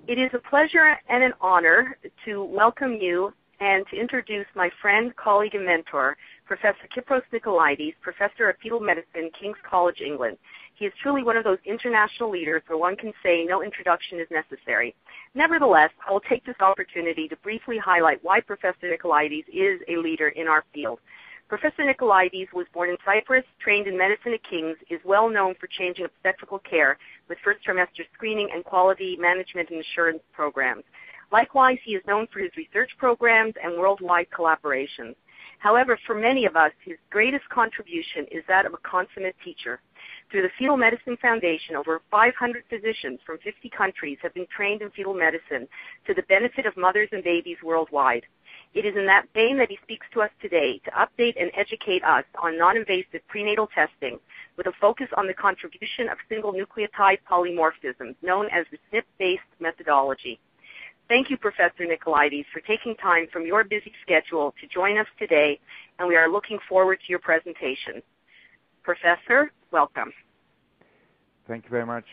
It is a pleasure and an honor to welcome you and to introduce my friend, colleague, and mentor, Professor Kypros Nicolaides, Professor of Fetal Medicine, King's College, England. He is truly one of those international leaders where one can say no introduction is necessary. Nevertheless, I will take this opportunity to briefly highlight why Professor Nicolaides is a leader in our field. Professor Nicolaides was born in Cyprus, trained in medicine at King's, is well known for changing obstetrical care with first trimester screening and quality management and assurance programs. Likewise, he is known for his research programs and worldwide collaborations. However, for many of us, his greatest contribution is that of a consummate teacher. Through the Fetal Medicine Foundation, over 500 physicians from 50 countries have been trained in fetal medicine to the benefit of mothers and babies worldwide. It is in that vein that he speaks to us today to update and educate us on non-invasive prenatal testing with a focus on the contribution of single nucleotide polymorphisms, known as the SNP-based methodology. Thank you, Professor Nicolaides, for taking time from your busy schedule to join us today, and we are looking forward to your presentation. Professor, welcome. Thank you very much,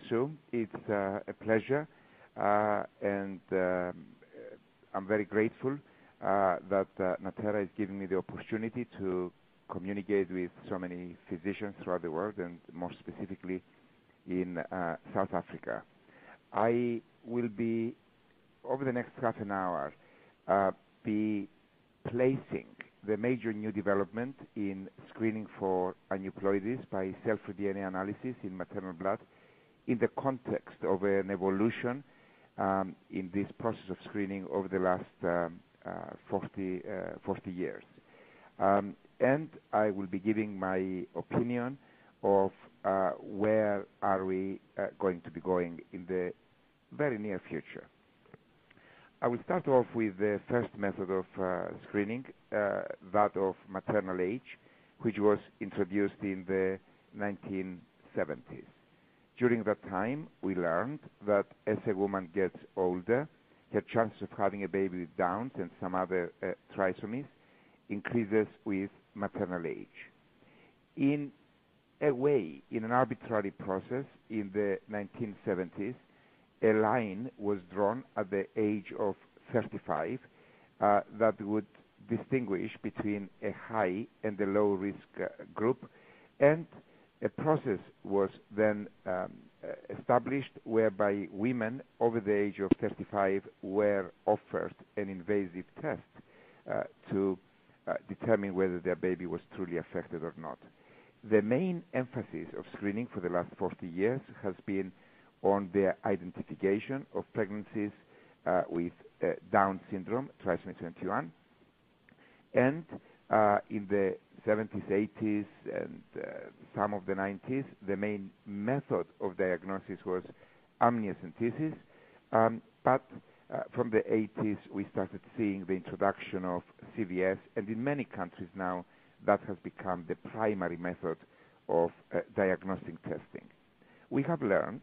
Sue. It's a pleasure, and I'm very grateful that Natera is giving me the opportunity to communicate with so many physicians throughout the world, and more specifically in South Africa. I will be, over the next half an hour, be placing the major new development in screening for aneuploidies by cell-free DNA analysis in maternal blood in the context of an evolution in this process of screening over the last 40 years. And I will be giving my opinion of where are we going to be going in the very near future. I will start off with the first method of screening, that of maternal age, which was introduced in the 1970s. During that time, we learned that as a woman gets older, her chances of having a baby with Downs and some other trisomies increases with maternal age. In a way, in an arbitrary process, in the 1970s, a line was drawn at the age of 35 that would distinguish between a high and a low risk group, and a process was then established whereby women over the age of 35 were offered an invasive test to determine whether their baby was truly affected or not. The main emphasis of screening for the last 40 years has been on the identification of pregnancies with Down syndrome, trisomy 21, and in the 70s, 80s, and some of the 90s, the main method of diagnosis was amniocentesis, but from the 80s we started seeing the introduction of CVS, and in many countries now that has become the primary method of diagnostic testing. We have learned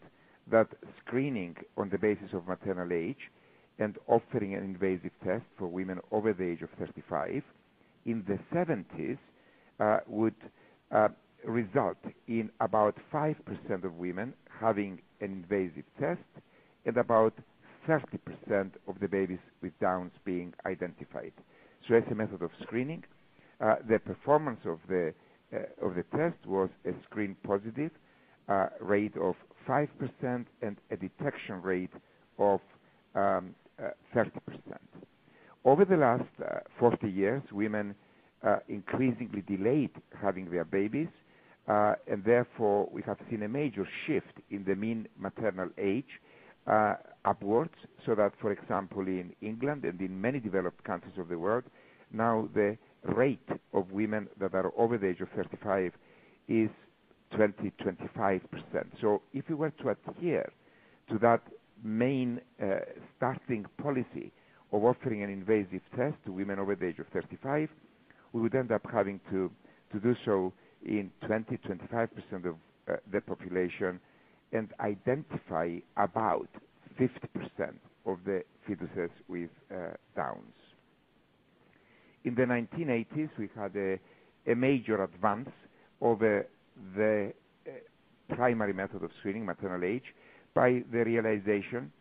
that screening on the basis of maternal age and offering an invasive test for women over the age of 35 in the 70s would result in about 5% of women having an invasive test and about 30% of the babies with Downs being identified. So as a method of screening, the performance of the test was a screen positive rate of 5% and a detection rate of 30%. Over the last 40 years, women increasingly delayed having their babies, and therefore we have seen a major shift in the mean maternal age upwards, so that, for example, in England and in many developed countries of the world, now the rate of women that are over the age of 35 is 20-25%. So if we were to adhere to that main starting policy of offering an invasive test to women over the age of 35, we would end up having to do so in 20-25% of the population and identify about 50% of the fetuses with Downs. In the 1980s, we had a major advance over the primary method of screening, maternal age, by the realization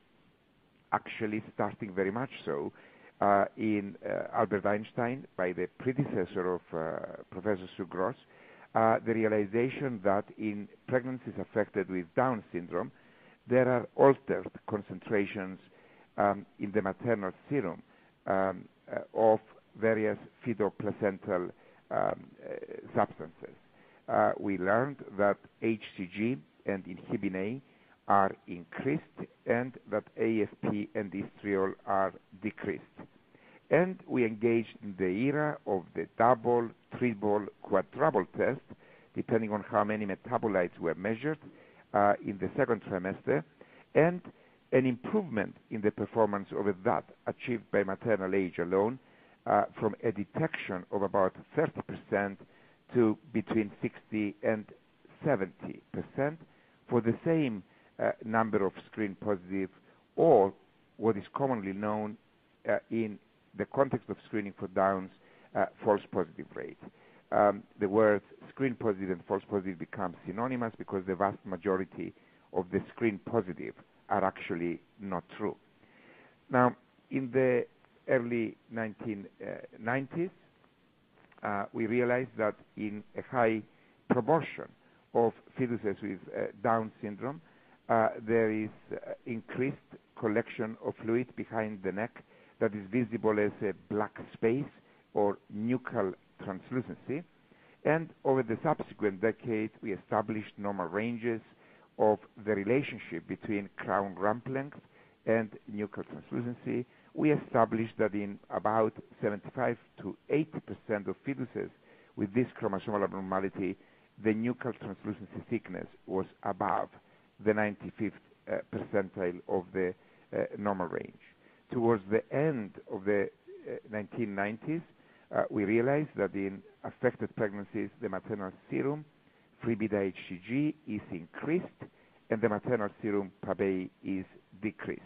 actually starting very much so in Albert Einstein by the predecessor of Professor Sue Gross, the realization that in pregnancies affected with Down syndrome, there are altered concentrations in the maternal serum of various fetal-placental substances. We learned that HCG and inhibin A are increased and that AFP and estriol are decreased. And we engaged in the era of the double, triple, quadruple test, depending on how many metabolites were measured in the second trimester, and an improvement in the performance over that achieved by maternal age alone from a detection of about 30% to between 60 and 70% for the same number of screen positive, or what is commonly known in the context of screening for Downs, false positive rate. The words screen positive and false positive become synonymous because the vast majority of the screen positive are actually not true. Now, in the early 1990s, we realized that in a high proportion of fetuses with Down syndrome, there is increased collection of fluid behind the neck that is visible as a black space or nuchal translucency. And over the subsequent decade, we established normal ranges of the relationship between crown rump length and nuchal translucency. We established that in about 75 to 80% of fetuses with this chromosomal abnormality, the nuchal translucency thickness was above the 95th percentile of the normal range. Towards the end of the 1990s, we realized that in affected pregnancies, the maternal serum free beta HCG is increased and the maternal serum PAB is decreased.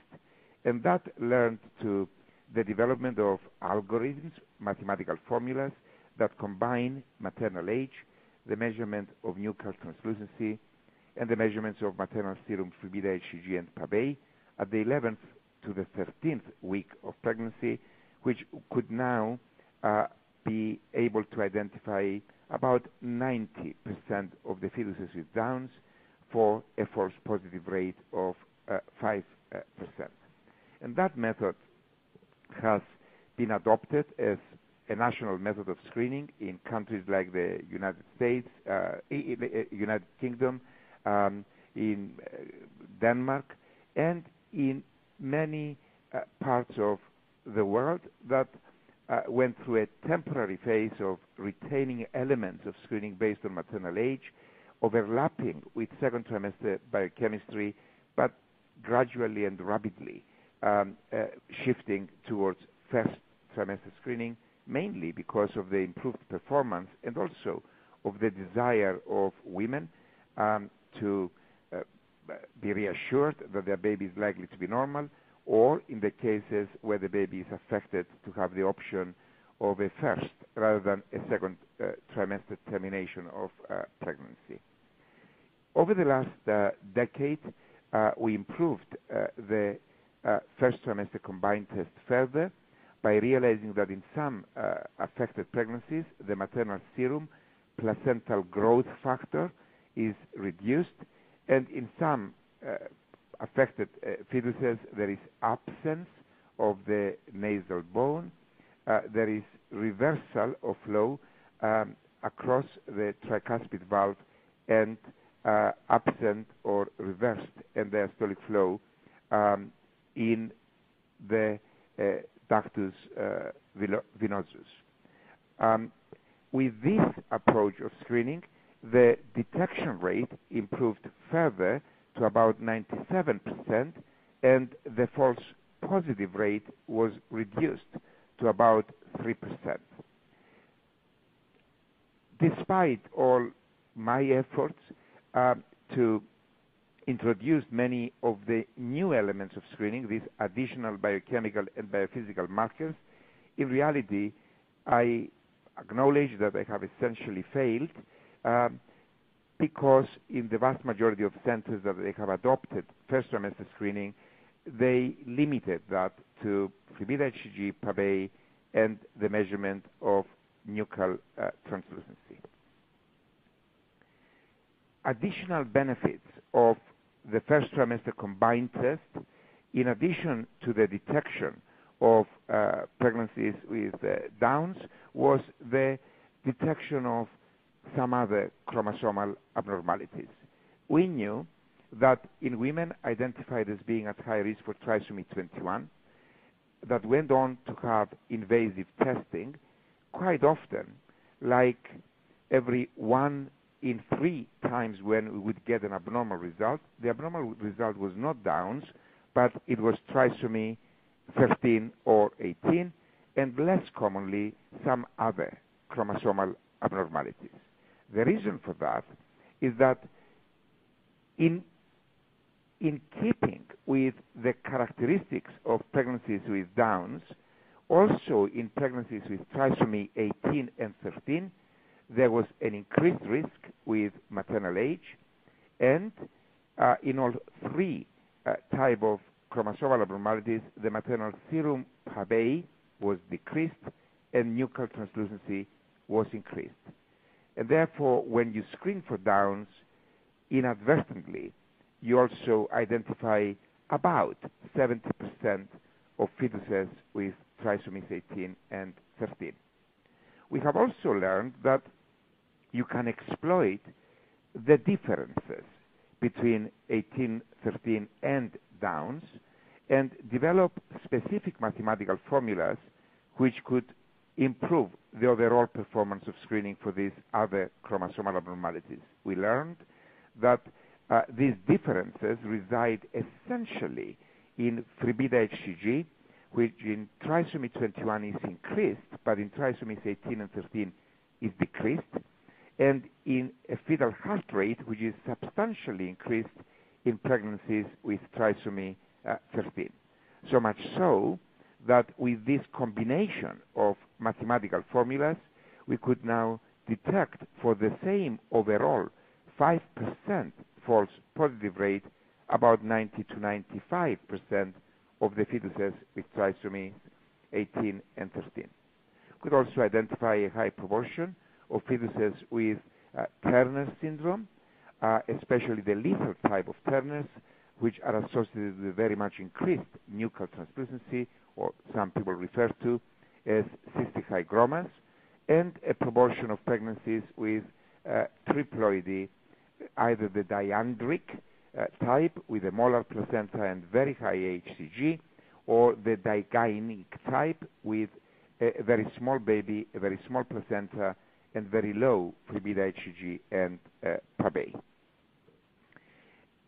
And that led to the development of algorithms, mathematical formulas that combine maternal age, the measurement of nuchal translucency, and the measurements of maternal serum free beta HCG and PAB at the 11th to the 13th week of pregnancy, which could now be able to identify about 90% of the fetuses with Downs for a false positive rate of 5%. And that method has been adopted as a national method of screening in countries like the United States, United Kingdom, in Denmark, and in many parts of the world that went through a temporary phase of retaining elements of screening based on maternal age, overlapping with second trimester biochemistry, but gradually and rapidly shifting towards first trimester screening, mainly because of the improved performance and also of the desire of women to be reassured that their baby is likely to be normal, or in the cases where the baby is affected, to have the option of a first rather than a second trimester termination of pregnancy. Over the last decade, we improved the first trimester combined test further by realizing that in some affected pregnancies, the maternal serum placental growth factor is reduced, and in some affected fetuses, there is absence of the nasal bone. There is reversal of flow across the tricuspid valve and absent or reversed end-diastolic flow in the ductus venosus. With this approach of screening, the detection rate improved further to about 97%, and the false positive rate was reduced to about 3%. Despite all my efforts to introduce many of the new elements of screening, these additional biochemical and biophysical markers, in reality, I acknowledge that I have essentially failed because in the vast majority of centers that they have adopted first trimester screening, they limited that to 3-beta-HCG, PAB, and the measurement of nuchal translucency. Additional benefits of the first trimester combined test, in addition to the detection of pregnancies with Downs, was the detection of some other chromosomal abnormalities. We knew that in women identified as being at high risk for trisomy 21, that went on to have invasive testing, quite often, like every 1 in 3 times when we would get an abnormal result, the abnormal result was not Downs, but it was trisomy 13 or 18, and less commonly some other chromosomal abnormalities. The reason for that is that in keeping with the characteristics of pregnancies with Downs, also in pregnancies with trisomy 18 and 13, there was an increased risk with maternal age, and in all 3 type of chromosomal abnormalities, the maternal serum PAB was decreased and nuchal translucency was increased. And therefore, when you screen for Downs, inadvertently, you also identify about 70% of fetuses with trisomies 18 and 13. We have also learned that you can exploit the differences between 18, 13, and Downs and develop specific mathematical formulas which could improve the overall performance of screening for these other chromosomal abnormalities. We learned that these differences reside essentially in 3-beta-HCG, which in trisomy 21 is increased, but in trisomies 18 and 13 is decreased, and in a fetal heart rate, which is substantially increased in pregnancies with trisomy 13. So much so that with this combination of mathematical formulas, we could now detect for the same overall 5% false positive rate about 90 to 95% of the fetuses with trisomy 18 and 13. We could also identify a high proportion of fetuses with Turner syndrome, especially the lethal type of Turner's, which are associated with very much increased nuchal translucency, or some people refer to as cystic hygromas, and a proportion of pregnancies with triploidy, either the diandric type with a molar placenta and very high HCG, or the digynic type with a very small baby, a very small placenta, and very low 3-beta-HCG and PAB.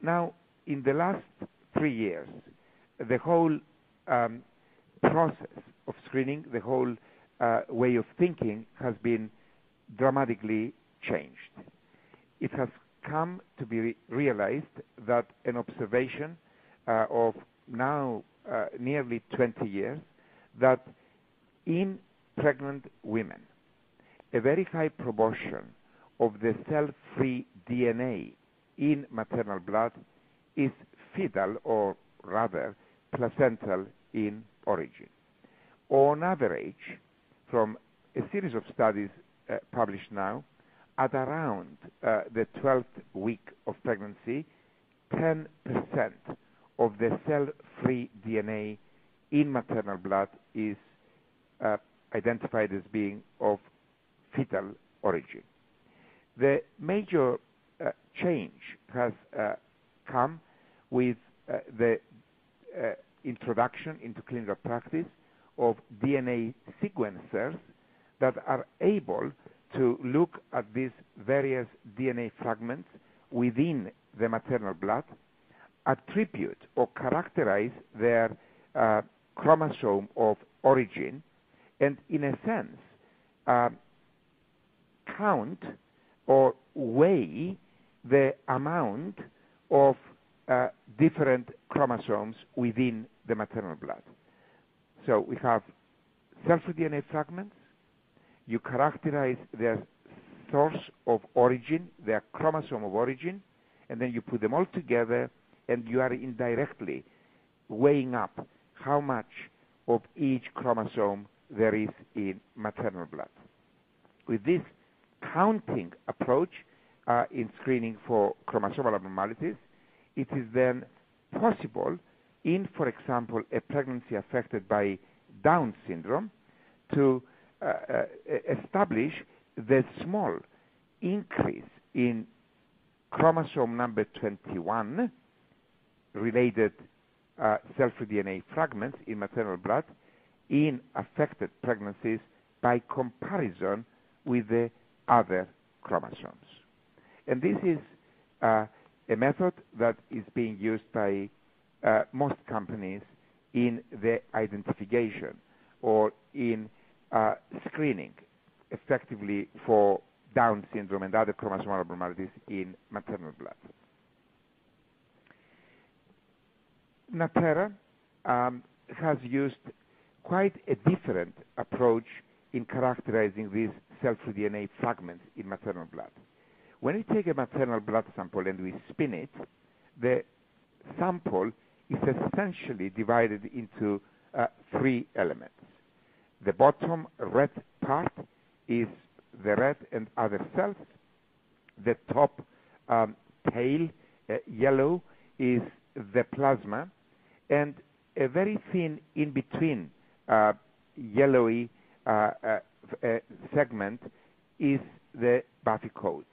Now, in the last 3 years, the whole process of screening, the whole way of thinking has been dramatically changed. It has come to be realized that an observation of now nearly 20 years, that in pregnant women, a very high proportion of the cell-free DNA in maternal blood is fetal, or rather placental in origin. On average, from a series of studies published now, at around the 12th week of pregnancy, 10% of the cell-free DNA in maternal blood is identified as being of fetal origin. The major change has come with the introduction into clinical practice of DNA sequencers that are able to look at these various DNA fragments within the maternal blood, attribute or characterize their chromosome of origin, and in a sense count or weigh the amount of different chromosomes within the maternal blood. So we have cell-free DNA fragments. You characterize their source of origin, their chromosome of origin, and then you put them all together, and you are indirectly weighing up how much of each chromosome there is in maternal blood. With this counting approach in screening for chromosomal abnormalities, it is then possible in, for example, a pregnancy affected by Down syndrome to establish the small increase in chromosome number 21 related cell-free DNA fragments in maternal blood in affected pregnancies by comparison with the other chromosomes. And this is a method that is being used by most companies in the identification or in screening effectively for Down syndrome and other chromosomal abnormalities in maternal blood. Natera has used quite a different approach in characterizing these cell-free DNA fragments in maternal blood. When we take a maternal blood sample and we spin it, the sample is essentially divided into three elements. The bottom red part is the red and other cells. The top tail, yellow, is the plasma, and a very thin in-between yellowy segment is the Buffy coat.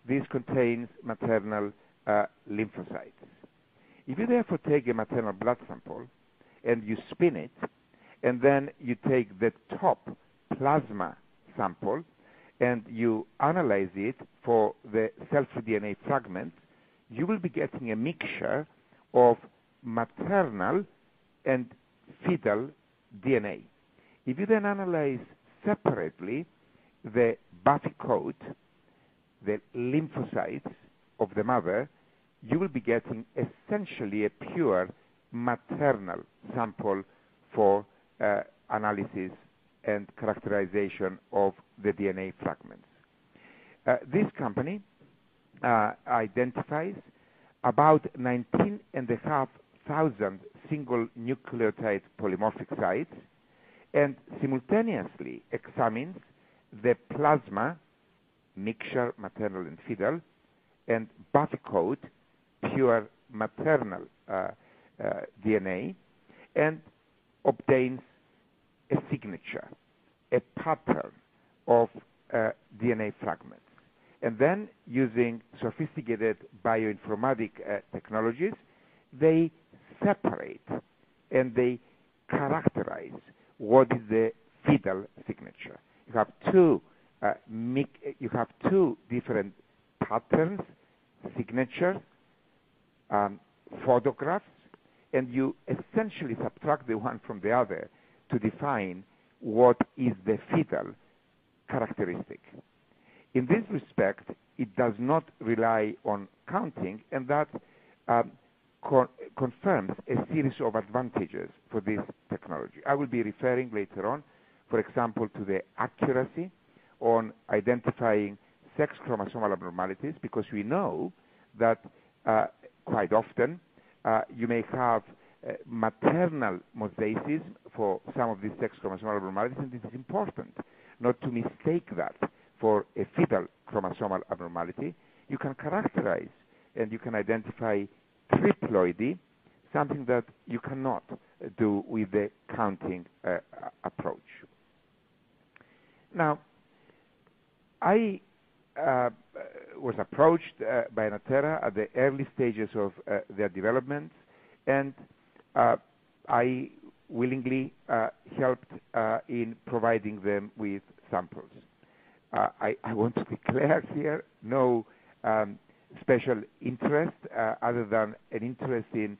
This contains maternal lymphocytes. If you therefore take a maternal blood sample and you spin it, and then you take the top plasma sample and you analyze it for the cell-free DNA fragments, you will be getting a mixture of maternal and fetal DNA. If you then analyze separately the Buffy coat, the lymphocytes of the mother, you will be getting essentially a pure maternal sample for analysis and characterization of the DNA fragments. This company identifies about 19,500 single nucleotide polymorphic sites and simultaneously examines the plasma, mixture maternal and fetal, and Buffy coat, pure maternal DNA, and obtains a signature, a pattern of DNA fragments. And then, using sophisticated bioinformatic technologies, they separate and they characterize what is the fetal signature. You have two different patterns, signatures, photographs, and you essentially subtract the one from the other to define what is the fetal characteristic. In this respect, it does not rely on counting, and that confirms a series of advantages for this technology. I will be referring later on, for example, to the accuracy on identifying sex chromosomal abnormalities, because we know that quite often you may have maternal mosaicism for some of these sex chromosomal abnormalities, and it is important not to mistake that for a fetal chromosomal abnormality. You can characterize and you can identify triploidy, something that you cannot do with the counting approach. Now, I was approached by Natera at the early stages of their development, and I willingly helped in providing them with samples. I want to declare here no special interest other than an interest in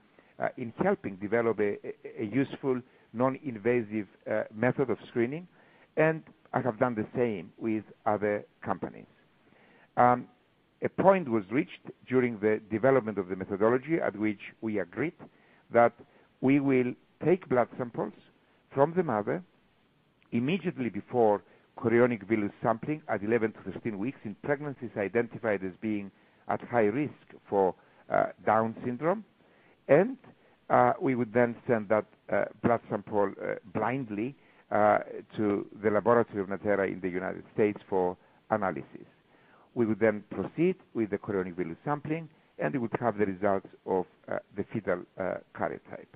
helping develop a useful, non-invasive method of screening, and I have done the same with other companies. A point was reached during the development of the methodology at which we agreed that we will take blood samples from the mother immediately before chorionic villus sampling at 11 to 13 weeks in pregnancies identified as being at high risk for Down syndrome, and we would then send that blood sample blindly to the laboratory of Natera in the United States for analysis. We would then proceed with the chorionic villus sampling, and we would have the results of the fetal karyotype.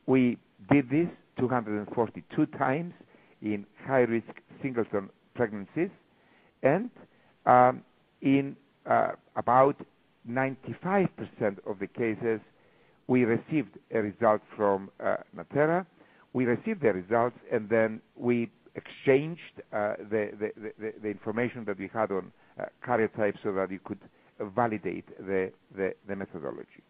We did this 242 times in high-risk singleton pregnancies, and in about 95% of the cases, we received a result from Natera. We received the results, and then we exchanged the information that we had on karyotypes so that you could validate the methodology.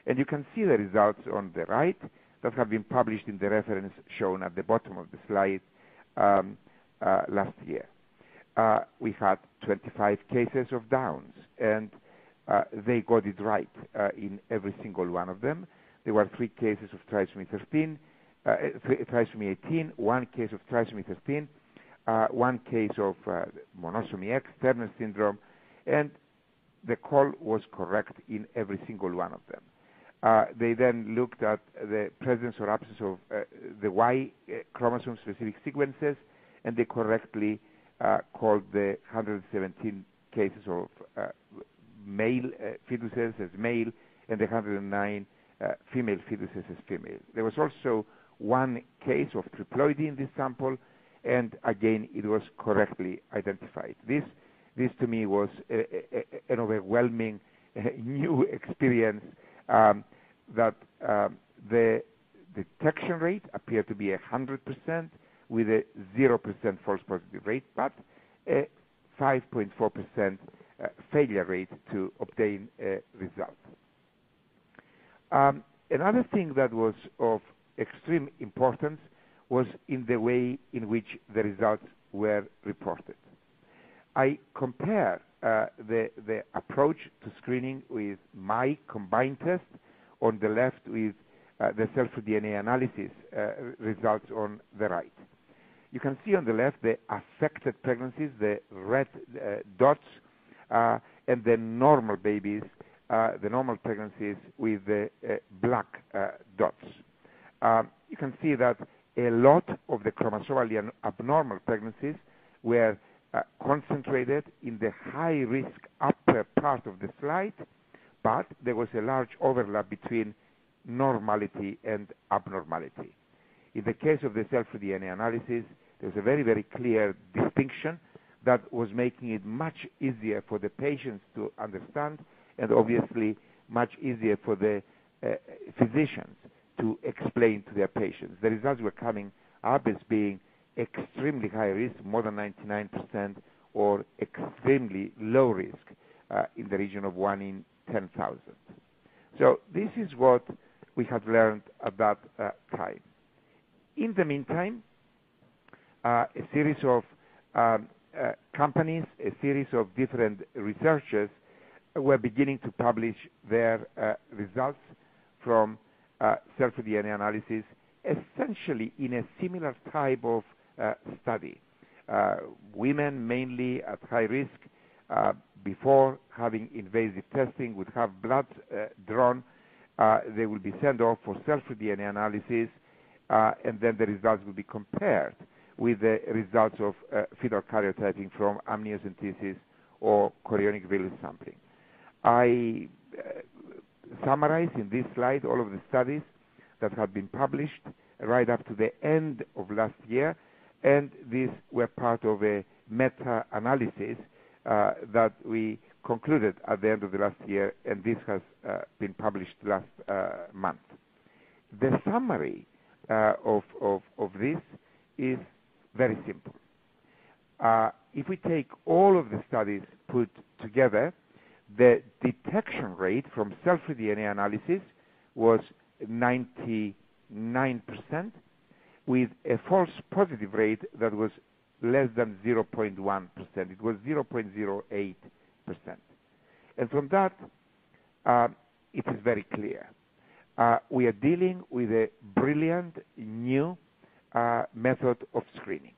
And you can see the results on the right that have been published in the reference shown at the bottom of the slide last year. We had 25 cases of Downs, and they got it right in every single one of them. There were 3 cases of trisomy 13, trisomy 18, 1 case of trisomy 13, 1 case of monosomy X, Turner syndrome, and the call was correct in every single one of them. They then looked at the presence or absence of the Y chromosome-specific sequences, and they correctly called the 117 cases of male fetuses as male, and the 109 female fetuses as female. There was also 1 case of triploidy in this sample, and again, it was correctly identified. This to me was an overwhelming new experience that the detection rate appeared to be 100% with a 0% false positive rate, but a 5.4% failure rate to obtain a result. Another thing that was of extreme importance was in the way in which the results were reported. I compare the approach to screening with my combined test on the left with the cell-free DNA analysis results on the right. You can see on the left the affected pregnancies, the red dots, and the normal babies, the normal pregnancies with the black dots. You can see that a lot of the chromosomally abnormal pregnancies were concentrated in the high-risk upper part of the slide, but there was a large overlap between normality and abnormality. In the case of the cell-free DNA analysis, there was a very, very clear distinction that was making it much easier for the patients to understand, and obviously much easier for the physicians to explain to their patients. The results were coming up as being extremely high risk, more than 99%, or extremely low risk in the region of 1 in 10,000. So this is what we had learned at that time. In the meantime, a series of companies, a series of different researchers were beginning to publish their results from cell-free DNA analysis, essentially in a similar type of study. Women mainly at high risk before having invasive testing would have blood drawn. They will be sent off for cell-free DNA analysis, and then the results will be compared with the results of fetal karyotyping from amniocentesis or chorionic villus sampling. I summarize in this slide all of the studies that have been published right up to the end of last year, and these were part of a meta-analysis that we concluded at the end of the last year, and this has been published last month. The summary of this is very simple. If we take all of the studies put together, the detection rate from cell-free DNA analysis was 99%, with a false positive rate that was less than 0.1%. It was 0.08%. And from that, it is very clear. We are dealing with a brilliant new method of screening,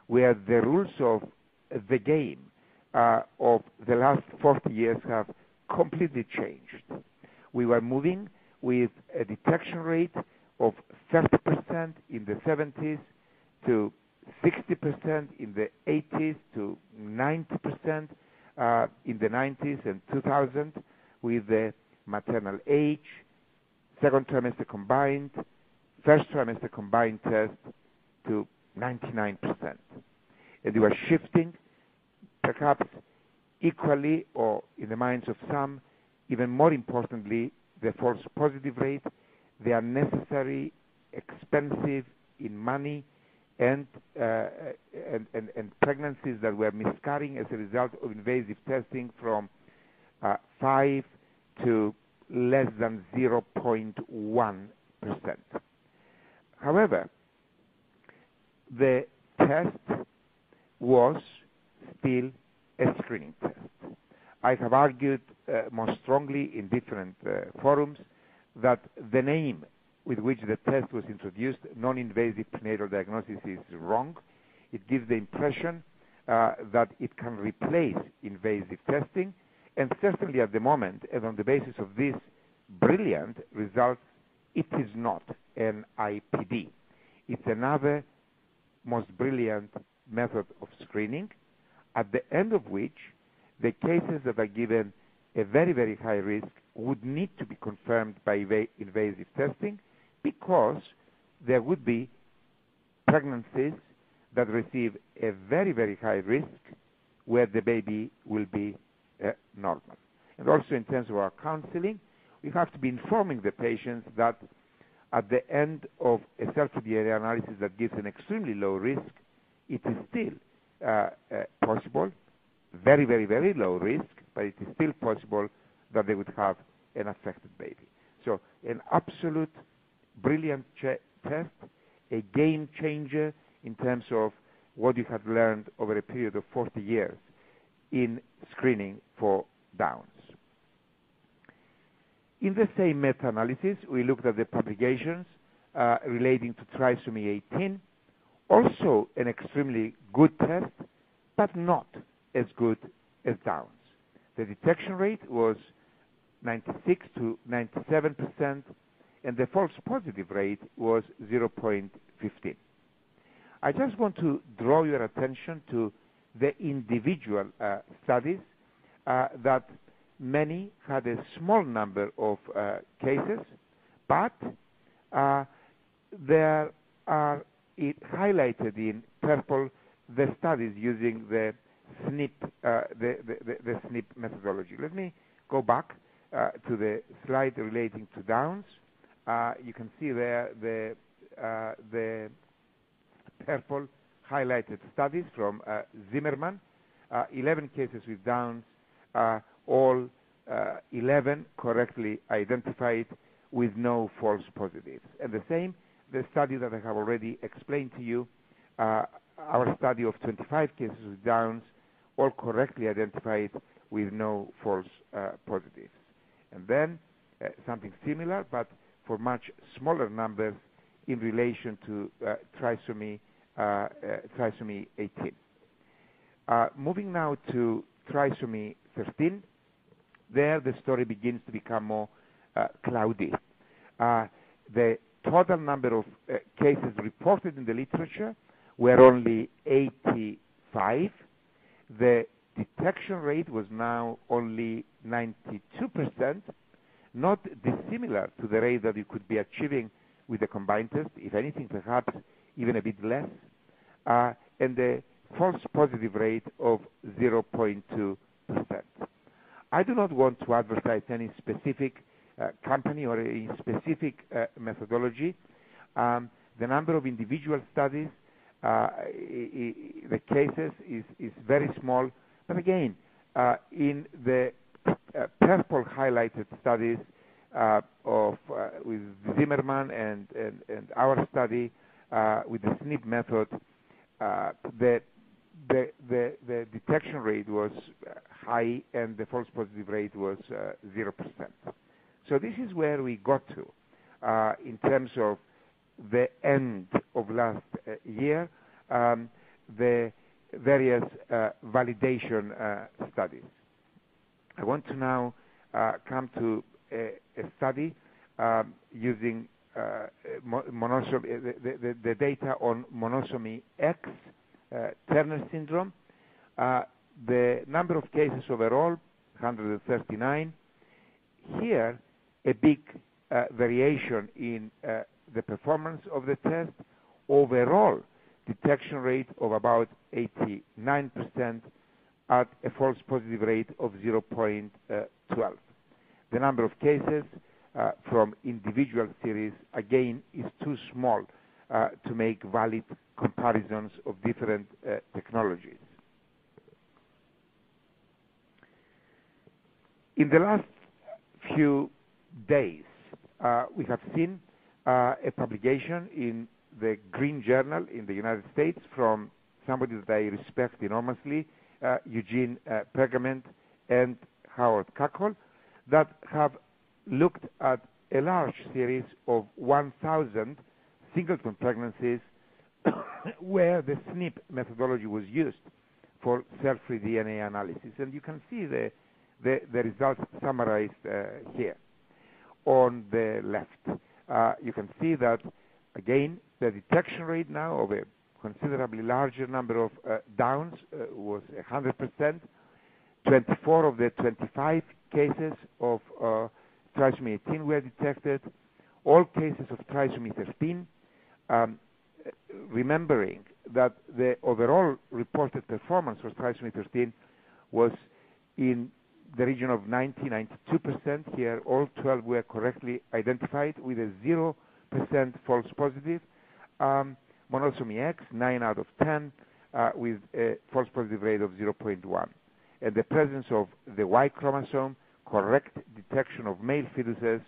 where the rules of the game of the last 40 years have completely changed. We were moving with a detection rate of 30% in the 70s to 60% in the 80s to 90% in the 90s and 2000 with the maternal age, second trimester combined, first trimester combined test to 99%. And we are shifting, perhaps equally or in the minds of some, even more importantly, the false positive rate. They are necessary, expensive in money, and pregnancies that were miscarrying as a result of invasive testing from 5 to less than 0.1%. However, the test was still a screening test. I have argued more strongly in different forums that the name with which the test was introduced, non-invasive prenatal diagnosis, is wrong. It gives the impression that it can replace invasive testing, and certainly at the moment, and on the basis of these brilliant results, it is not an IPD. It's another most brilliant method of screening, at the end of which the cases that are given a very, very high risk would need to be confirmed by invasive testing, because there would be pregnancies that receive a very, very high risk where the baby will be normal. And also in terms of our counseling, we have to be informing the patients that at the end of a cell-free DNA analysis that gives an extremely low risk, it is still possible, very, very, very low risk, but it is still possible that they would have an affected baby. So an absolute brilliant test, a game changer in terms of what you have learned over a period of 40 years in screening for Downs. In the same meta-analysis, we looked at the publications relating to trisomy 18, also an extremely good test, but not as good as Downs. The detection rate was 96 to 97%, and the false positive rate was 0.15. I just want to draw your attention to the individual studies that many had a small number of cases, but there are highlighted in purple the studies using the SNP, the SNP methodology. Let me go back to the slide relating to Downs. You can see there the purple highlighted studies from Zimmerman, 11 cases with Downs, all 11 correctly identified with no false positives. And the same, the study that I have already explained to you, our study of 25 cases with Downs, all correctly identified with no false positives. And then something similar, but for much smaller numbers in relation to trisomy 18. Moving now to trisomy 13, there the story begins to become more cloudy. The total number of cases reported in the literature were only 85. The detection rate was now only 92%, not dissimilar to the rate that you could be achieving with the combined test, if anything, perhaps even a bit less, and the false positive rate of 0.2%. I do not want to advertise any specific company or a specific methodology. The number of individual studies, the cases is very small, but again, in the purple highlighted studies with Zimmerman and our study with the SNP method, the detection rate was high and the false positive rate was 0%. So this is where we got to in terms of the end of last year, the various validation studies. I want to now come to a study using the data on monosomy X, Turner syndrome. The number of cases overall, 139. Here, a big variation in the performance of the test. Overall, detection rate of about 89% at a false positive rate of 0.12. The number of cases from individual series, again, is too small to make valid comparisons of different technologies. In the last few days, we have seen a publication in the Green Journal in the United States from somebody that I respect enormously, Eugene Pergament and Howard Cackle, that have looked at a large series of 1,000 singleton pregnancies where the SNP methodology was used for cell-free DNA analysis. And you can see the results summarized here. On the left, you can see that, again, the detection rate now of a considerably larger number of downs was 100%. 24 of the 25 cases of trisomy 18 were detected. All cases of trisomy 13, remembering that the overall reported performance for trisomy 13 was in the region of 92%. Here, all 12 were correctly identified with a 0% false positive. Monosomy X, 9 out of 10, with a false positive rate of 0.1. And the presence of the Y chromosome, correct detection of male fetuses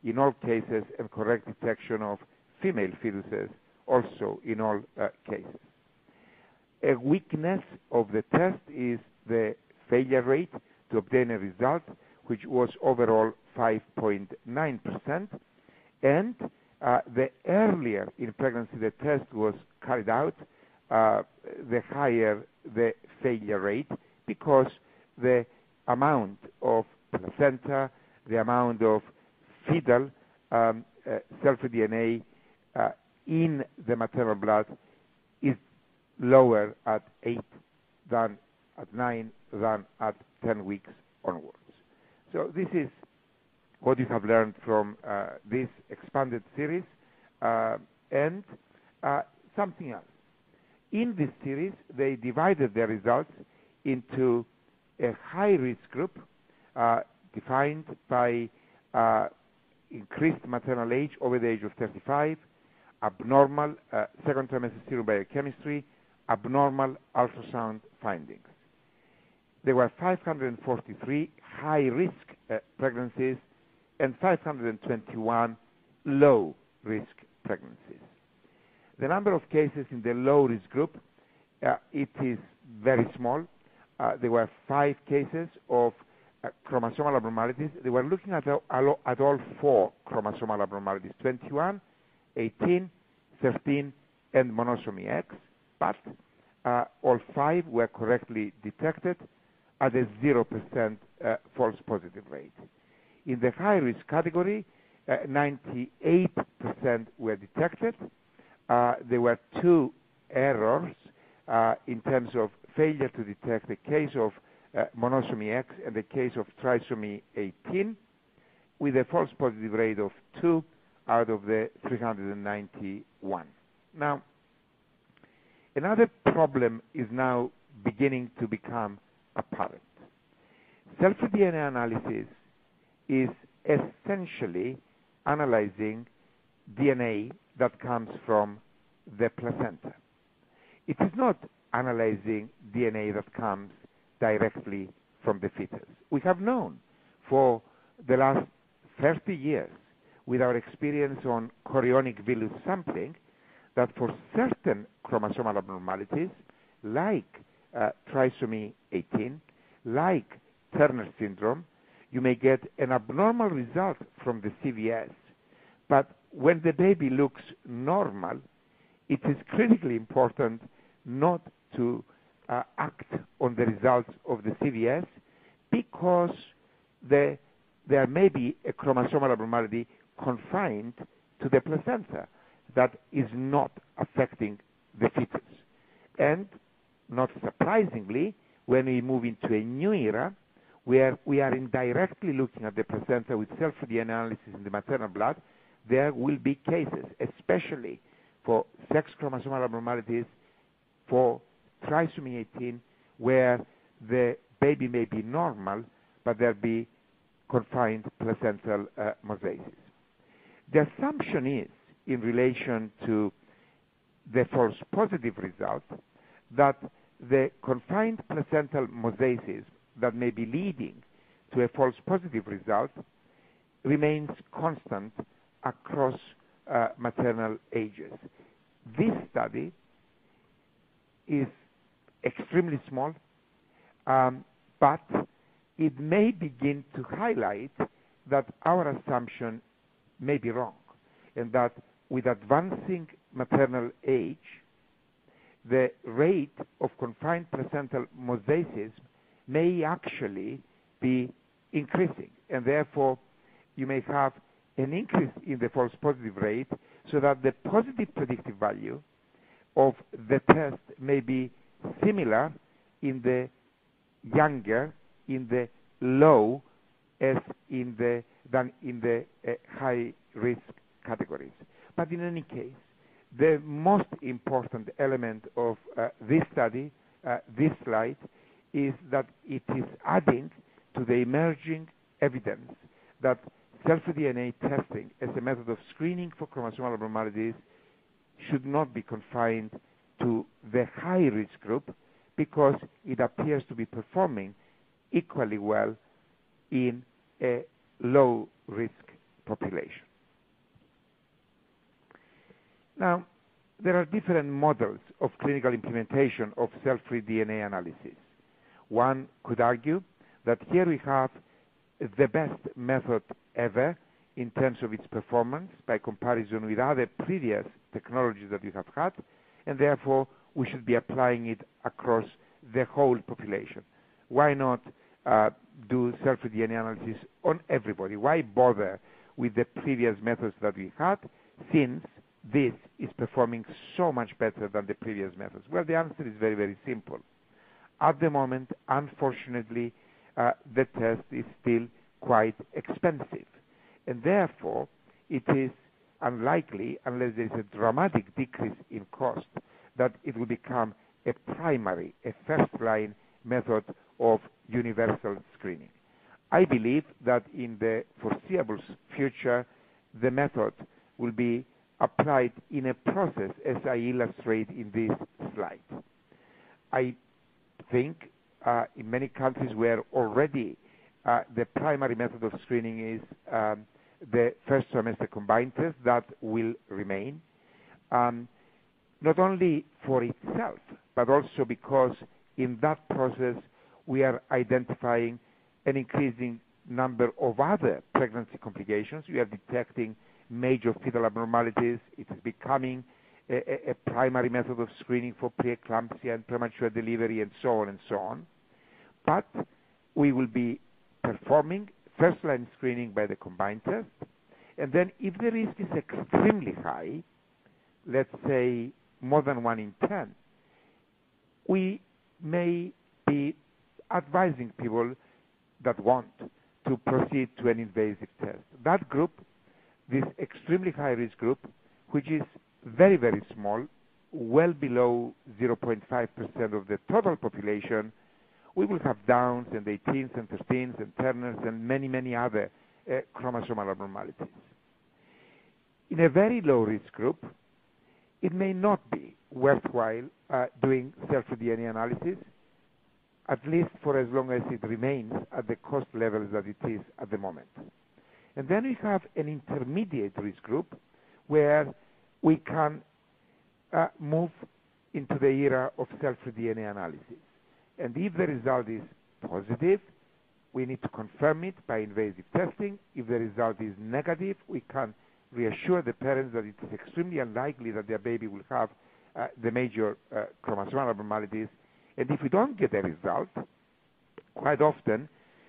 in all cases, and correct detection of female fetuses also in all cases. A weakness of the test is the failure rate to obtain a result, which was overall 5.9%. And the earlier in pregnancy the test was carried out, the higher the failure rate, because the amount of placenta, the amount of fetal cell-free DNA in the maternal blood is lower at 8 than at 9 than at 10 weeks onwards. So this is what you have learned from this expanded series, and something else. In this series, they divided their results into a high-risk group defined by increased maternal age over the age of 35, abnormal second trimester serum biochemistry, abnormal ultrasound findings. There were 543 high-risk pregnancies and 521 low-risk pregnancies. The number of cases in the low-risk group, it is very small. There were 5 cases of chromosomal abnormalities. They were looking at all 4 chromosomal abnormalities, 21, 18, 13, and monosomy X, but all 5 were correctly detected at a 0% false positive rate. In the high-risk category, 98% were detected. There were 2 errors in terms of failure to detect the case of monosomy X and the case of trisomy 18, with a false positive rate of 2 out of the 391. Now, another problem is now beginning to become apparent. Cell-free DNA analysis is essentially analyzing DNA that comes from the placenta. It is not analyzing DNA that comes directly from the fetus. We have known for the last 30 years, with our experience on chorionic villus sampling, that for certain chromosomal abnormalities, like trisomy 18, like Turner syndrome, you may get an abnormal result from the CVS. But when the baby looks normal, it is critically important not to act on the results of the CVS, because there may be a chromosomal abnormality confined to the placenta, that is not affecting the fetus. And not surprisingly, when we move into a new era, where we are indirectly looking at the placenta with cell-free DNA analysis in the maternal blood, there will be cases, especially for sex chromosomal abnormalities, for trisomy 18, where the baby may be normal, but there be confined placental mosaics. The assumption is, in relation to the false positive result, that the confined placental mosaics that may be leading to a false positive result remains constant across maternal ages. This study is extremely small, but it may begin to highlight that our assumption may be wrong, and that with advancing maternal age, the rate of confined placental mosaicism may actually be increasing, and therefore you may have an increase in the false positive rate, so that the positive predictive value of the test may be similar in the younger, in the low, as in the than in the high risk categories. But in any case, the most important element of this study, this slide, is that it is adding to the emerging evidence that cell-free DNA testing as a method of screening for chromosomal abnormalities should not be confined to the high-risk group, because it appears to be performing equally well in a low-risk population. Now, there are different models of clinical implementation of cell-free DNA analysis. One could argue that here we have the best method ever in terms of its performance by comparison with other previous technologies that we have had, and therefore we should be applying it across the whole population. Why not do cell-free DNA analysis on everybody? Why bother with the previous methods that we had, since this is performing so much better than the previous methods? Well, the answer is very, very simple. At the moment, unfortunately, the test is still quite expensive, and therefore it is unlikely, unless there is a dramatic decrease in cost, that it will become a primary, a first-line method of universal screening. I believe that in the foreseeable future, the method will be applied in a process as I illustrate in this slide. I think in many countries where already the primary method of screening is the first trimester combined test, that will remain, not only for itself, but also because in that process we are identifying an increasing number of other pregnancy complications. We are detecting major fetal abnormalities. It is becoming a primary method of screening for preeclampsia and premature delivery, and so on and so on. But we will be performing first-line screening by the combined test, and then if the risk is extremely high, let's say more than 1 in 10, we may be advising people that want to proceed to an invasive test. That group, this extremely high-risk group, which is very, very small, well below 0.5% of the total population, we will have Downs and 18s and 13s and Turners and many, many other chromosomal abnormalities. In a very low-risk group, it may not be worthwhile doing cell-free DNA analysis, at least for as long as it remains at the cost levels that it is at the moment. And then we have an intermediate risk group where we can move into the era of cell-free DNA analysis. And if the result is positive, we need to confirm it by invasive testing. If the result is negative, we can reassure the parents that it is extremely unlikely that their baby will have the major chromosomal abnormalities. And if we don't get a result, quite often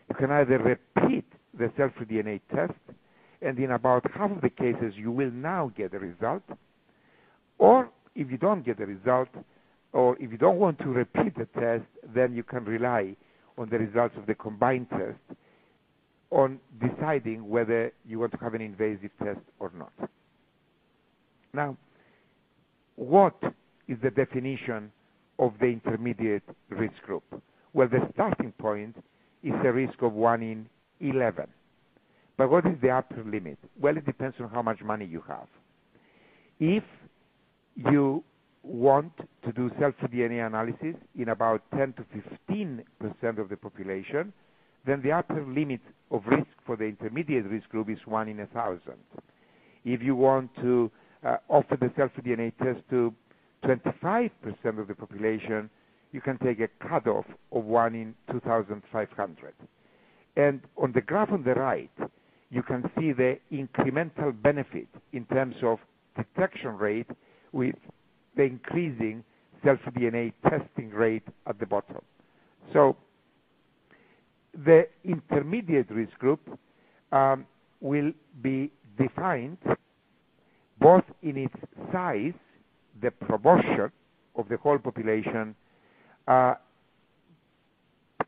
you can either repeat the cell-free DNA test and in about half of the cases you will now get a result. Or if you don't get a result, or if you don't want to repeat the test, then you can rely on the results of the combined test on deciding whether you want to have an invasive test or not. Now, what is the definition of the intermediate risk group? Well, the starting point is a risk of 1 in 11. But what is the upper limit? Well, it depends on how much money you have. If you want to do cell-free-DNA analysis in about 10 to 15% of the population, then the upper limit of risk for the intermediate risk group is 1 in 1,000. If you want to offer the cell-free-DNA test to 25% of the population, you can take a cutoff of 1 in 2,500. And on the graph on the right, you can see the incremental benefit in terms of detection rate with the increasing cell-free-DNA testing rate at the bottom. So the intermediate risk group will be defined both in its size, the proportion of the whole population,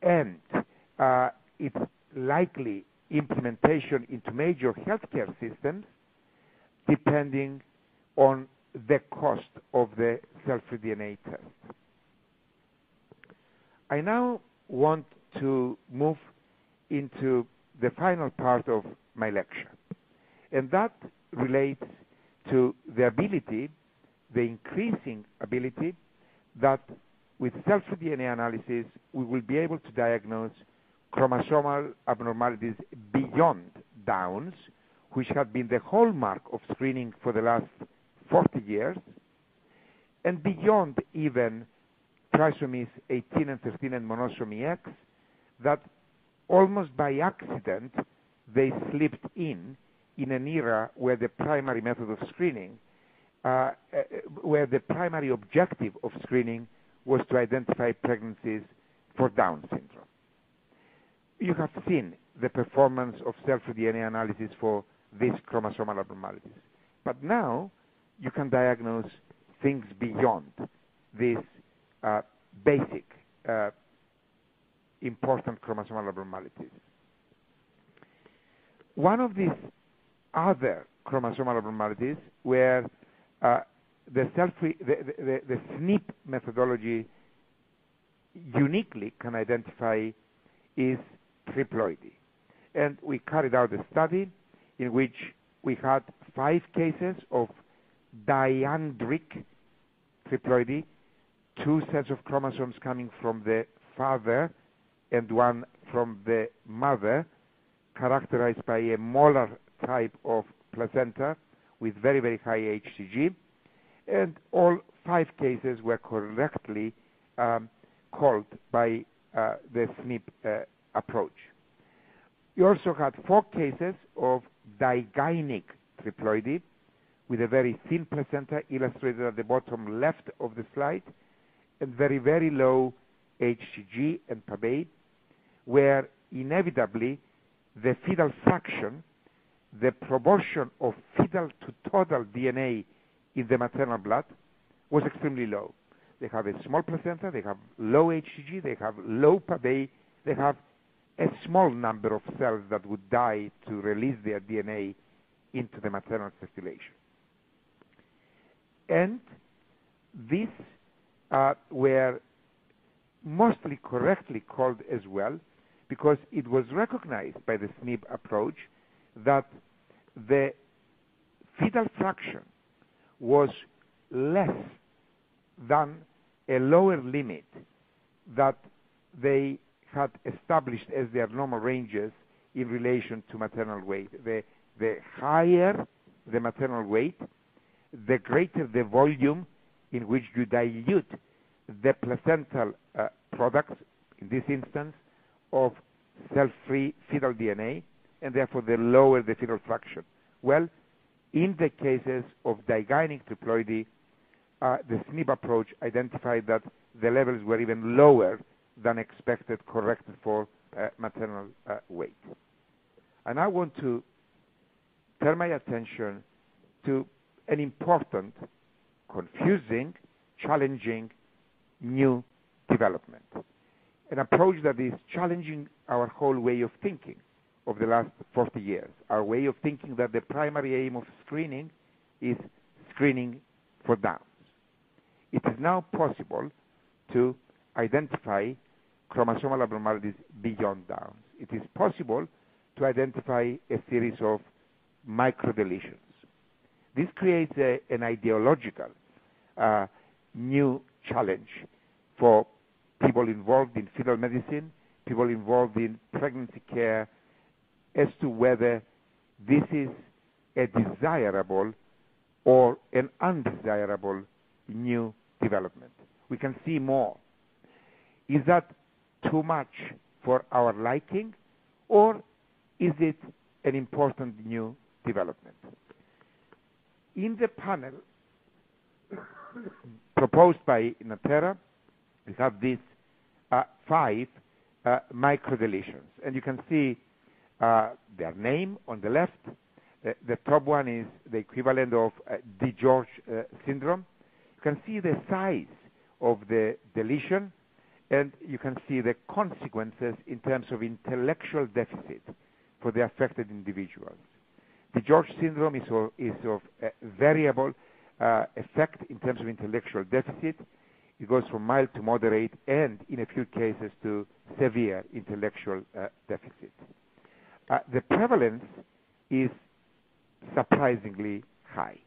and its likely implementation into major healthcare systems, depending on the cost of the cell-free DNA test. I now want to move into the final part of my lecture, and that relates to the ability, the increasing ability, that with cell-free DNA analysis we will be able to diagnose chromosomal abnormalities beyond Downs, which have been the hallmark of screening for the last 40 years, and beyond even trisomies 18 and 13 and monosomy X, that almost by accident they slipped in an era where the primary method of screening, where the primary objective of screening was to identify pregnancies for Down syndrome. You have seen the performance of cell-free DNA analysis for these chromosomal abnormalities. But now you can diagnose things beyond these basic important chromosomal abnormalities. One of these other chromosomal abnormalities where the SNP methodology uniquely can identify is triploidy. And we carried out a study in which we had 5 cases of diandric triploidy, 2 sets of chromosomes coming from the father and 1 from the mother, characterized by a molar type of placenta with very, very high HCG, and all 5 cases were correctly called by the SNP approach. You also had 4 cases of digynic triploidy with a very thin placenta illustrated at the bottom left of the slide, and very, very low HCG and PABA, where inevitably the fetal fraction, the proportion of fetal to total DNA in the maternal blood, was extremely low. They have a small placenta, they have low HCG, they have low PABA, they have a small number of cells that would die to release their DNA into the maternal circulation. And these were mostly correctly called as well, because it was recognized by the SNP approach that the fetal fraction was less than a lower limit that they had established as their normal ranges in relation to maternal weight. The higher the maternal weight, the greater the volume in which you dilute the placental products, in this instance, of cell-free fetal DNA, and therefore the lower the fetal fraction. Well, in the cases of digynic triploidy, the SNP approach identified that the levels were even lower than expected, corrected for maternal weight. And I want to turn my attention to an important, confusing, challenging new development. An approach that is challenging our whole way of thinking of the last 40 years. Our way of thinking that the primary aim of screening is screening for Downs. It is now possible to identify chromosomal abnormalities beyond Downs. It is possible to identify a series of microdeletions. This creates an ideological new challenge for people involved in fetal medicine, people involved in pregnancy care, as to whether this is a desirable or an undesirable new development. We can see more. Is that too much for our liking, or is it an important new development? In the panel proposed by Natera, we have these 5 microdeletions, and you can see their name on the left. The top one is the equivalent of DiGeorge syndrome. You can see the size of the deletion, and you can see the consequences in terms of intellectual deficit for the affected individuals. DiGeorge syndrome is of variable effect in terms of intellectual deficit. It goes from mild to moderate, and in a few cases to severe intellectual deficit. The prevalence is surprisingly high.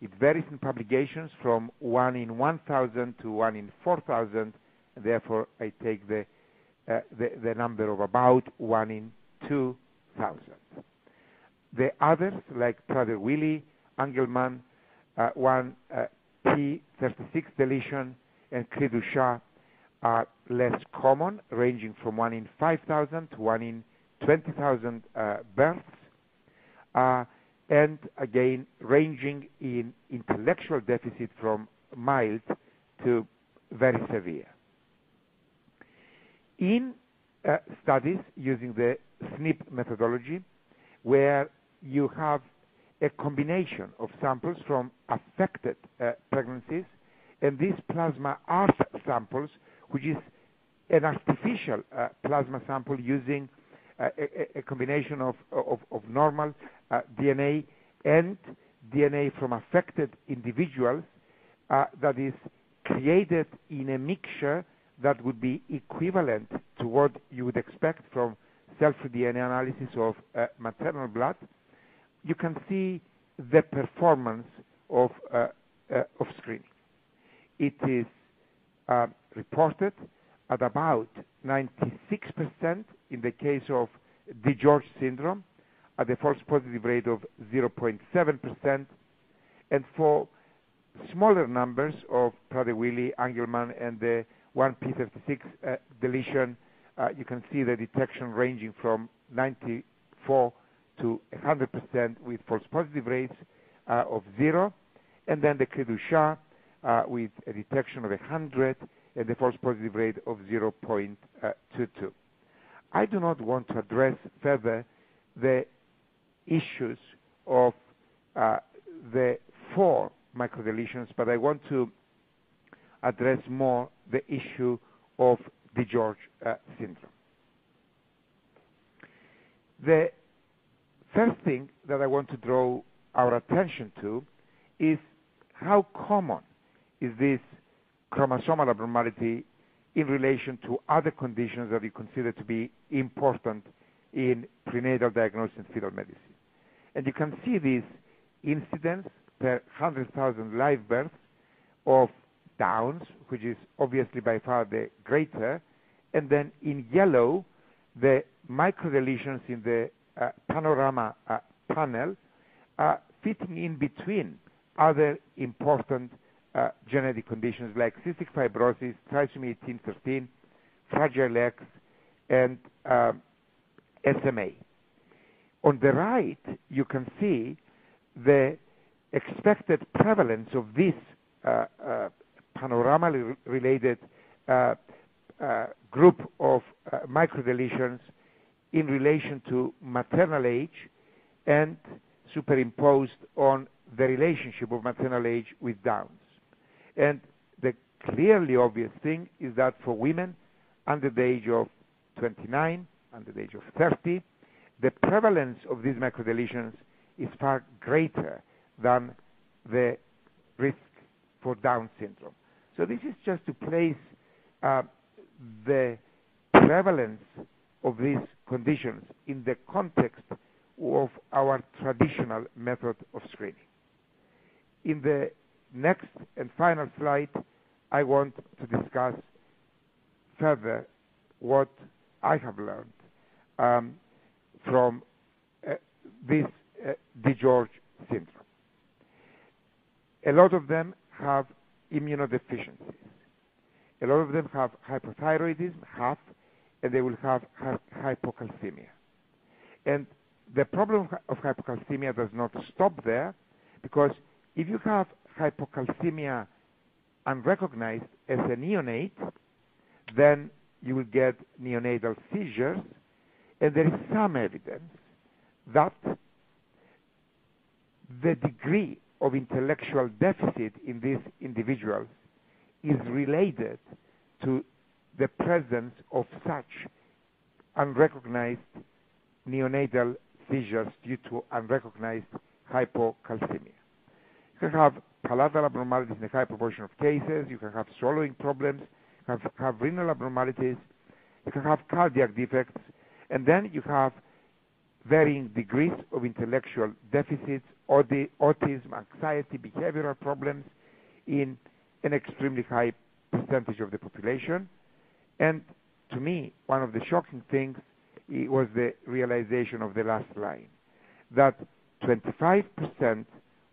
It varies in publications from 1 in 1,000 to 1 in 4,000, and therefore I take the number of about 1 in 2,000. The others, like Prader-Willi, Angelman, 1p36 deletion, and Cri-du-Chat are less common, ranging from 1 in 5,000 to 1 in 20,000 births, and again ranging in intellectual deficit from mild to very severe. In studies using the SNP methodology, where you have a combination of samples from affected pregnancies and these plasma ARF samples, which is an artificial plasma sample using a combination of normal DNA and DNA from affected individuals that is created in a mixture that would be equivalent to what you would expect from cell-free DNA analysis of maternal blood. You can see the performance of screening. It is reported at about 96% in the case of DiGeorge syndrome, at a false positive rate of 0.7%, and for smaller numbers of Prader-Willi, Angelman, and the 1p36 deletion, you can see the detection ranging from 94 to 100% with false positive rates of 0, and then the Cri-du-Chat with a detection of 100 and a false positive rate of 0.22. I do not want to address further the issues of the 4 microdeletions, but I want to address more the issue of DiGeorge syndrome. The first thing that I want to draw our attention to is how common is this chromosomal abnormality in relation to other conditions that we consider to be important in prenatal diagnosis and fetal medicine. And you can see this incidence per 100,000 live births of Downs, which is obviously by far the greater, and then in yellow, the microdeletions in the panorama panel fitting in between other important genetic conditions like cystic fibrosis, trisomy 18-13, Fragile X, and SMA. On the right, you can see the expected prevalence of this panorama-related group of microdeletions in relation to maternal age and superimposed on the relationship of maternal age with Downs. And the clearly obvious thing is that for women under the age of 29, under the age of 30, the prevalence of these microdeletions is far greater than the risk for Down syndrome. So this is just to place the prevalence of these conditions in the context of our traditional method of screening. In the next and final slide, I want to discuss further what I have learned from this DiGeorge syndrome. A lot of them have immunodeficiencies. A lot of them have hypothyroidism, half, and they will have hypocalcemia. And the problem of hypocalcemia does not stop there, because if you have hypocalcemia unrecognized as a neonate, then you will get neonatal seizures, and there is some evidence that the degree of intellectual deficit in these individuals is related to the presence of such unrecognized neonatal seizures due to unrecognized hypocalcemia. You can have palatal abnormalities in a high proportion of cases, you can have swallowing problems, you can have renal abnormalities, you can have cardiac defects, and then you have varying degrees of intellectual deficits, autism, anxiety, behavioral problems in an extremely high percentage of the population. And to me, one of the shocking things was the realization of the last line, that 25%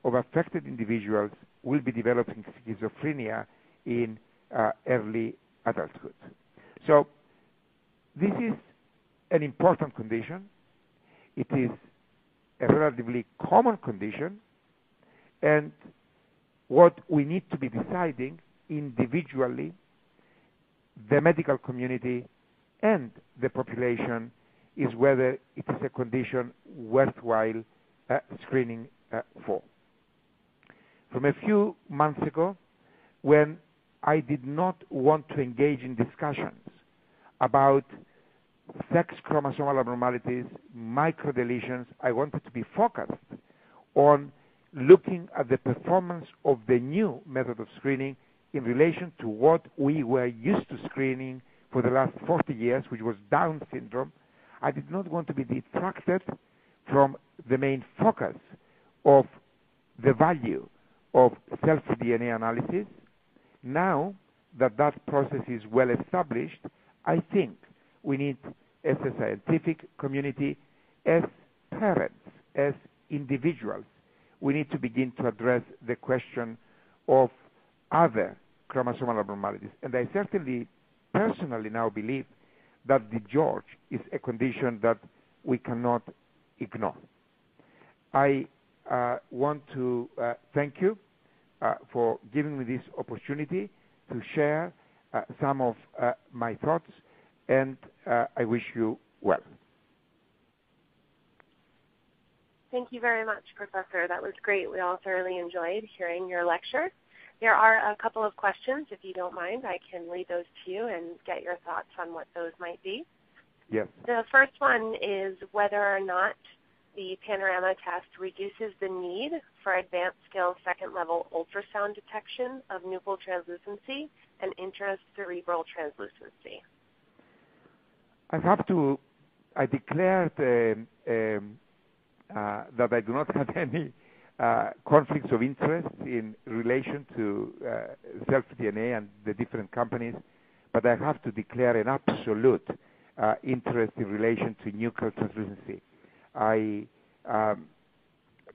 of affected individuals will be developing schizophrenia in early adulthood. So this is an important condition. It is a relatively common condition, and what we need to be deciding individually, the medical community and the population, is whether it is a condition worthwhile screening for. From a few months ago, when I did not want to engage in discussions about sex chromosomal abnormalities, microdeletions, I wanted to be focused on looking at the performance of the new method of screening in relation to what we were used to screening for the last 40 years, which was Down syndrome. I did not want to be detracted from the main focus of the value of self-DNA analysis. Now that that process is well established, I think we need, as a scientific community, as parents, as individuals, we need to begin to address the question of other chromosomal abnormalities. And I certainly, personally now believe that DiGeorge is a condition that we cannot ignore. I want to thank you for giving me this opportunity to share some of my thoughts, and I wish you well. Thank you very much, Professor. That was great. We all thoroughly enjoyed hearing your lecture. There are a couple of questions. If you don't mind, I can lead those to you and get your thoughts on what those might be. Yes. The first one is whether or not the panorama test reduces the need for advanced scale second-level ultrasound detection of nuchal translucency and intracerebral translucency. I declared that I do not have any conflicts of interest in relation to self-DNA and the different companies, but I have to declare an absolute interest in relation to nuchal translucency. I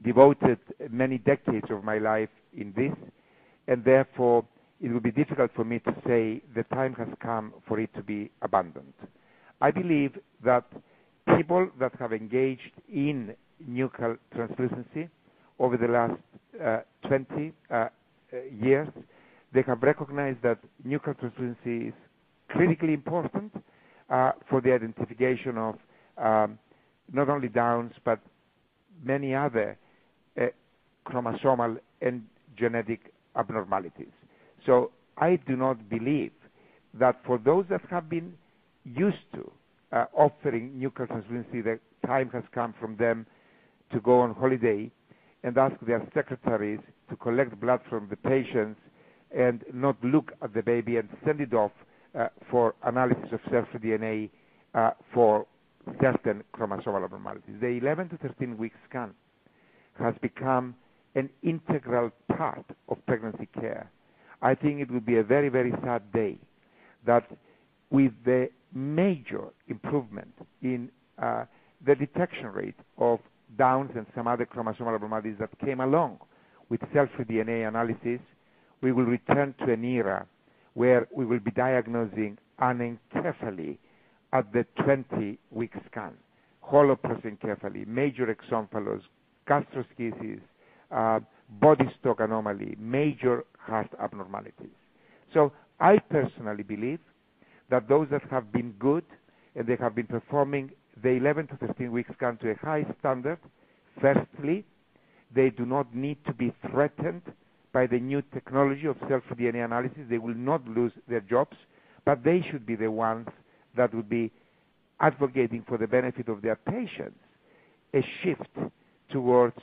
devoted many decades of my life in this, and therefore it would be difficult for me to say the time has come for it to be abandoned. I believe that people that have engaged in nuchal translucency over the last 20 years, they have recognized that nuchal translucency is critically important for the identification of not only Downs, but many other chromosomal and genetic abnormalities. So I do not believe that for those that have been used to offering nuclear translucency, the time has come from them to go on holiday and ask their secretaries to collect blood from the patients and not look at the baby and send it off for analysis of cell-free DNA for certain chromosomal abnormalities. The 11 to 13 week scan has become an integral part of pregnancy care. I think it would be a very, very sad day that with the major improvement in the detection rate of Downs and some other chromosomal abnormalities that came along with cell-free DNA analysis, we will return to an era where we will be diagnosing anencephaly at the 20-week scan, holoprosencephaly, major exomphalos, gastroschisis, body stock anomaly, major heart abnormalities. So I personally believe that those that have been good and they have been performing the 11 to 13 week scan to a high standard, firstly, they do not need to be threatened by the new technology of cell-free DNA analysis. They will not lose their jobs, but they should be the ones that would be advocating for the benefit of their patients a shift towards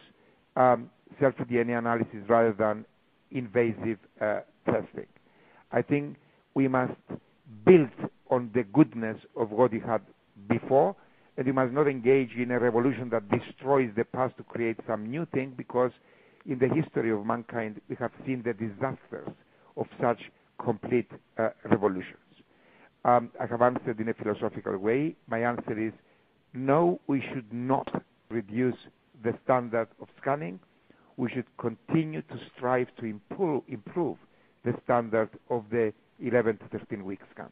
cell-free DNA analysis rather than invasive testing. I think we must build on the goodness of what we had before, and we must not engage in a revolution that destroys the past to create some new thing, because in the history of mankind we have seen the disasters of such complete revolutions. I have answered in a philosophical way. My answer is no, we should not reduce the standard of scanning. We should continue to strive to improve the standard of the 11 to 13 week scan.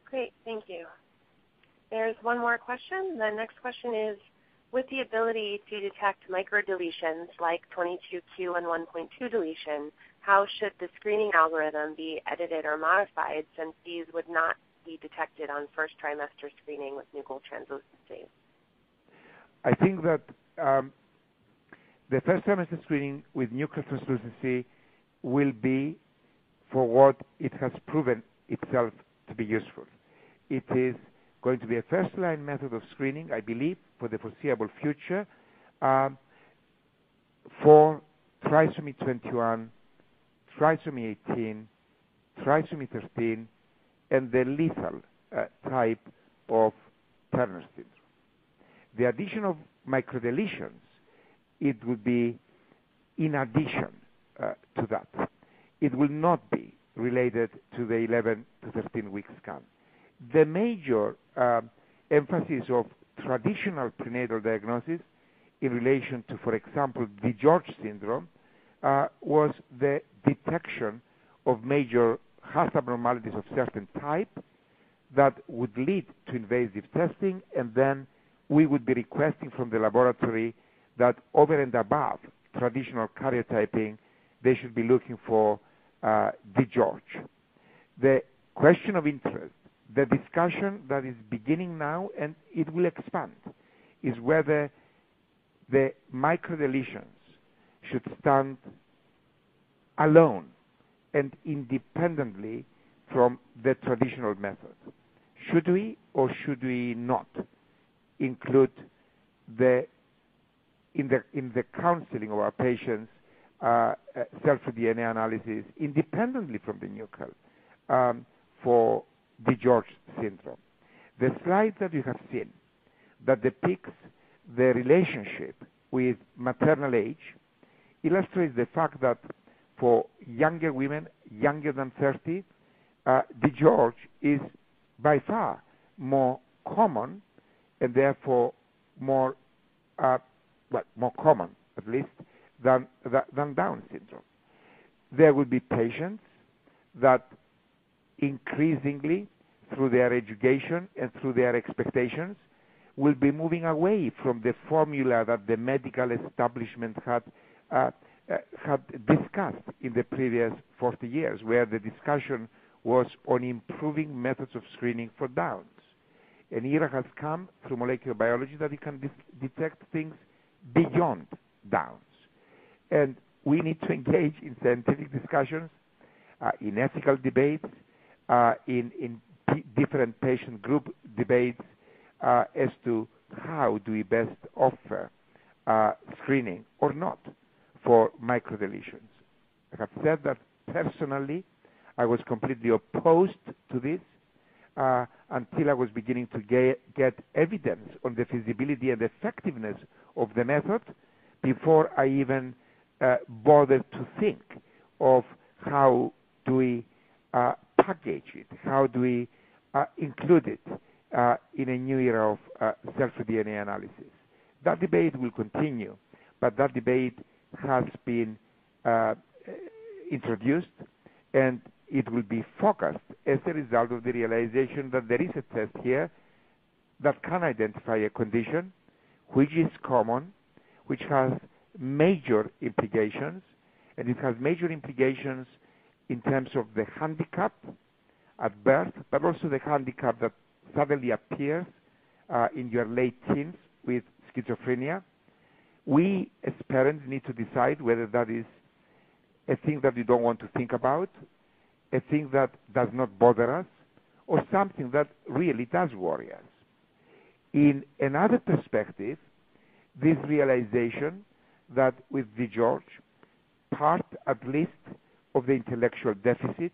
Great, thank you. There's one more question. The next question is, with the ability to detect microdeletions like 22q and 1.2 deletion, how should the screening algorithm be edited or modified, since these would not be detected on first trimester screening with nuchal translucency? I think that the first trimester screening with nuclear translucency will be for what it has proven itself to be useful. It is going to be a first-line method of screening, I believe, for the foreseeable future for trisomy 21, trisomy 18, trisomy 13, and the lethal type of Turner syndrome. The addition of microdeletions, it would be in addition to that. It will not be related to the 11 to 13 week scan. The major emphasis of traditional prenatal diagnosis in relation to, for example, DiGeorge syndrome was the detection of major heart abnormalities of certain type that would lead to invasive testing, and then we would be requesting from the laboratory that over and above traditional karyotyping, they should be looking for DiGeorge. The question of interest, the discussion that is beginning now, and it will expand, is whether the microdeletions should stand alone and independently from the traditional method. Should we or should we not include in the counseling of our patients cell-free DNA analysis independently from the nuchal for DiGeorge syndrome? The slide that you have seen that depicts the relationship with maternal age illustrates the fact that for younger women, younger than 30, DiGeorge is by far more common, and therefore more common at least than Down syndrome. There will be patients that increasingly, through their education and through their expectations, will be moving away from the formula that the medical establishment had discussed in the previous 40 years, where the discussion was on improving methods of screening for Downs. An era has come through molecular biology that it can detect things beyond Downs. And we need to engage in scientific discussions, in ethical debates, in different patient group debates as to how do we best offer screening or not for microdeletions. I have said that personally I was completely opposed to this until I was beginning to get evidence on the feasibility and effectiveness of the method before I even bothered to think of how do we package it, how do we include it in a new era of cell-free DNA analysis. That debate will continue, but that debate has been introduced, and it will be focused as a result of the realization that there is a test here that can identify a condition which is common, which has major implications, and it has major implications in terms of the handicap at birth, but also the handicap that suddenly appears in your late teens with schizophrenia. We as parents need to decide whether that is a thing that we don't want to think about, a thing that does not bother us, or something that really does worry us. In another perspective, this realization that with the George, part at least of the intellectual deficit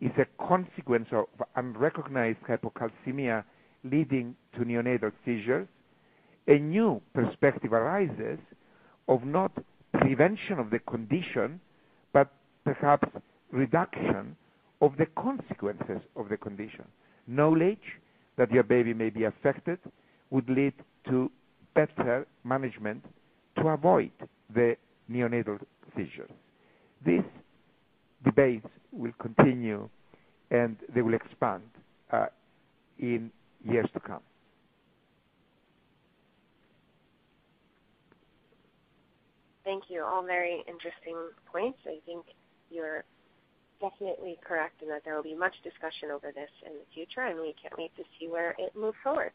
is a consequence of unrecognized hypocalcemia leading to neonatal seizures, a new perspective arises of not prevention of the condition, but perhaps reduction of the consequences of the condition. Knowledge that your baby may be affected would lead to better management to avoid the neonatal seizures. These debates will continue and they will expand in years to come. Thank you. All very interesting points. I think you're definitely correct in that there will be much discussion over this in the future, and we can't wait to see where it moves forward.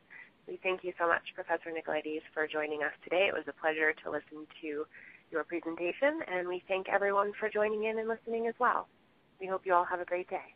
We thank you so much, Professor Nicolaides, for joining us today. It was a pleasure to listen to your presentation, and we thank everyone for joining in and listening as well. We hope you all have a great day.